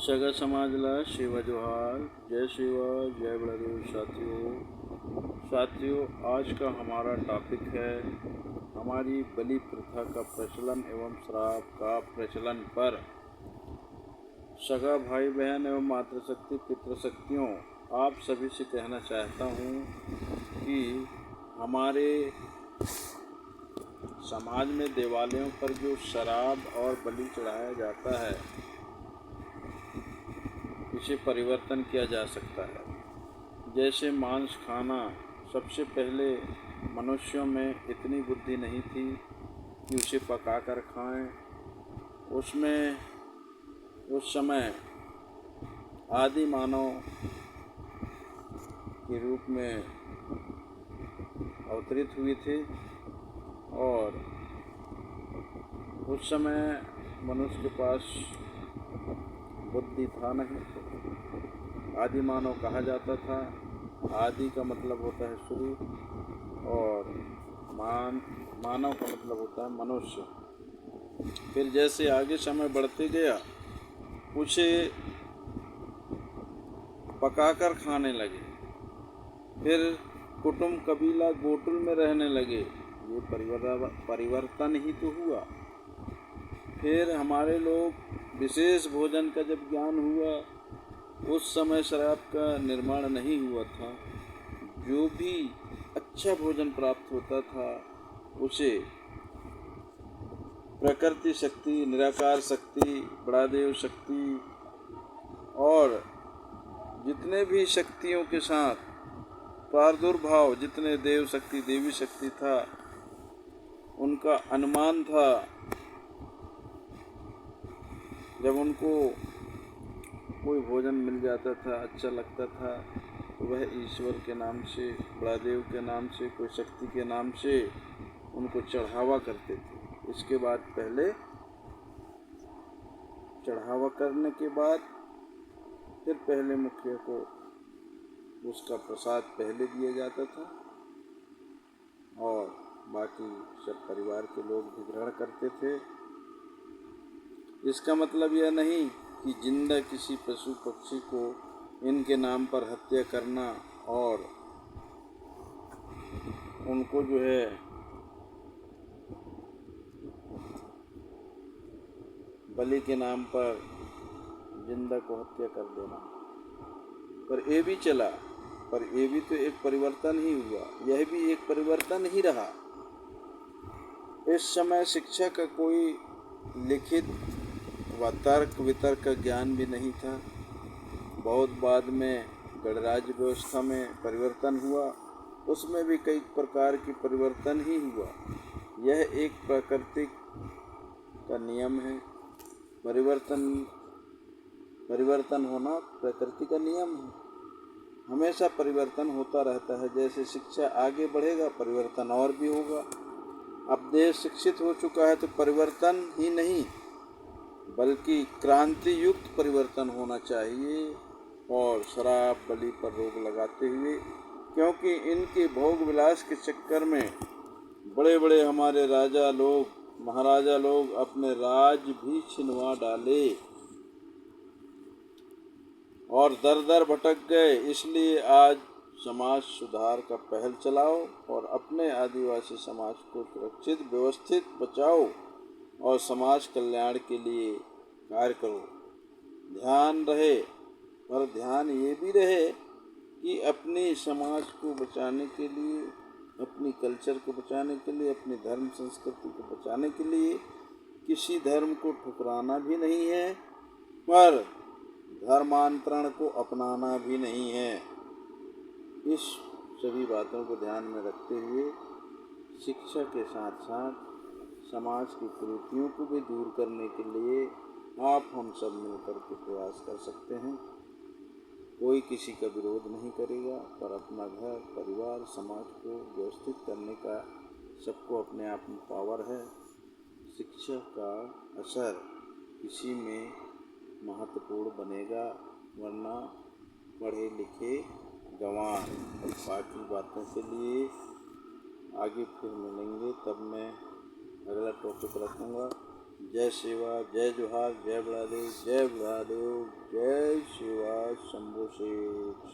सगा समाजला शिवा जोहार। जय शिवा, जय बड़देव। साथियों, आज का हमारा टॉपिक है हमारी बलि प्रथा का प्रचलन एवं श्राप का प्रचलन पर। सगा भाई बहन एवं मातृशक्ति पितृशक्तियों, आप सभी से कहना चाहता हूँ कि हमारे समाज में दिवालियों पर जो शराब और बलि चढ़ाया जाता है, इसे परिवर्तन किया जा सकता है। जैसे मांस खाना, सबसे पहले मनुष्यों में इतनी बुद्धि नहीं थी कि उसे पकाकर खाएं। उसमें उस समय आदि मानव के रूप में अवतरित हुए थे और उस समय मनुष्य के पास बुद्धि था नहीं। आदि मानव कहा जाता था। आदि का मतलब होता है शुरू और मानव का मतलब होता है मनुष्य। फिर जैसे आगे समय बढ़ते गया, उसे पकाकर खाने लगे। फिर कुटुंब कबीला गोकुल में रहने लगे। ये परिवर्तन ही तो हुआ। फिर हमारे लोग विशेष भोजन का जब ज्ञान हुआ, उस समय शराब का निर्माण नहीं हुआ था। जो भी अच्छा भोजन प्राप्त होता था, उसे प्रकृति शक्ति, निराकार शक्ति, बड़ादेव शक्ति और जितने भी शक्तियों के साथ प्रादुर्भाव, जितने देव शक्ति देवी शक्ति था, उनका अनुमान था। जब उनको कोई भोजन मिल जाता था, अच्छा लगता था, तो वह ईश्वर के नाम से, बड़ादेव के नाम से, कोई शक्ति के नाम से उनको चढ़ावा करते थे। इसके बाद पहले चढ़ावा करने के बाद फिर पहले मुखिया को उसका प्रसाद पहले दिया जाता था और बाकी सब परिवार के लोग भी ग्रहण करते थे। इसका मतलब यह नहीं कि जिंदा किसी पशु पक्षी को इनके नाम पर हत्या करना और उनको जो है बलि के नाम पर जिंदा को हत्या कर देना। पर ये भी चला, पर ये भी तो एक परिवर्तन ही हुआ। यह भी एक परिवर्तन ही रहा। इस समय शिक्षा का कोई लिखित व तर्क वितर्क का ज्ञान भी नहीं था। बहुत बाद में गणराज्य व्यवस्था में परिवर्तन हुआ, उसमें भी कई प्रकार की परिवर्तन ही हुआ। यह एक प्राकृतिक का नियम है। परिवर्तन होना प्रकृति का नियम है। हमेशा परिवर्तन होता रहता है। जैसे शिक्षा आगे बढ़ेगा, परिवर्तन और भी होगा। अब देश शिक्षित हो चुका है, तो परिवर्तन ही नहीं बल्कि क्रांति युक्त परिवर्तन होना चाहिए। और शराब बलि पर रोक लगाते हुए, क्योंकि इनके भोग विलास के चक्कर में बड़े बड़े हमारे राजा लोग, महाराजा लोग अपने राज भी छिनवा डाले और दर दर भटक गए। इसलिए आज समाज सुधार का पहल चलाओ और अपने आदिवासी समाज को सुरक्षित व्यवस्थित बचाओ और समाज कल्याण के लिए कार्य करो। ध्यान रहे, पर ध्यान ये भी रहे कि अपने समाज को बचाने के लिए, अपनी कल्चर को बचाने के लिए, अपनी धर्म संस्कृति को बचाने के लिए किसी धर्म को ठुकराना भी नहीं है, पर धर्मांतरण को अपनाना भी नहीं है। इस सभी बातों को ध्यान में रखते हुए शिक्षा के साथ साथ समाज की कुरीतियों को भी दूर करने के लिए आप हम सब मिलकर के प्रयास कर सकते हैं। कोई किसी का विरोध नहीं करेगा, पर अपना घर, परिवार, समाज को व्यवस्थित करने का सबको अपने आप में पावर है। शिक्षा का असर किसी में महत्वपूर्ण बनेगा, वरना पढ़े लिखे गंवार। बाकी बातों के लिए आगे फिर मिलेंगे, तब मैं अगला टॉपिक रखूँगा। जय शिवा, जय जोहार, जय बड़ादेव, जय बड़ादेव, जय शिवा, शंभू शेठ।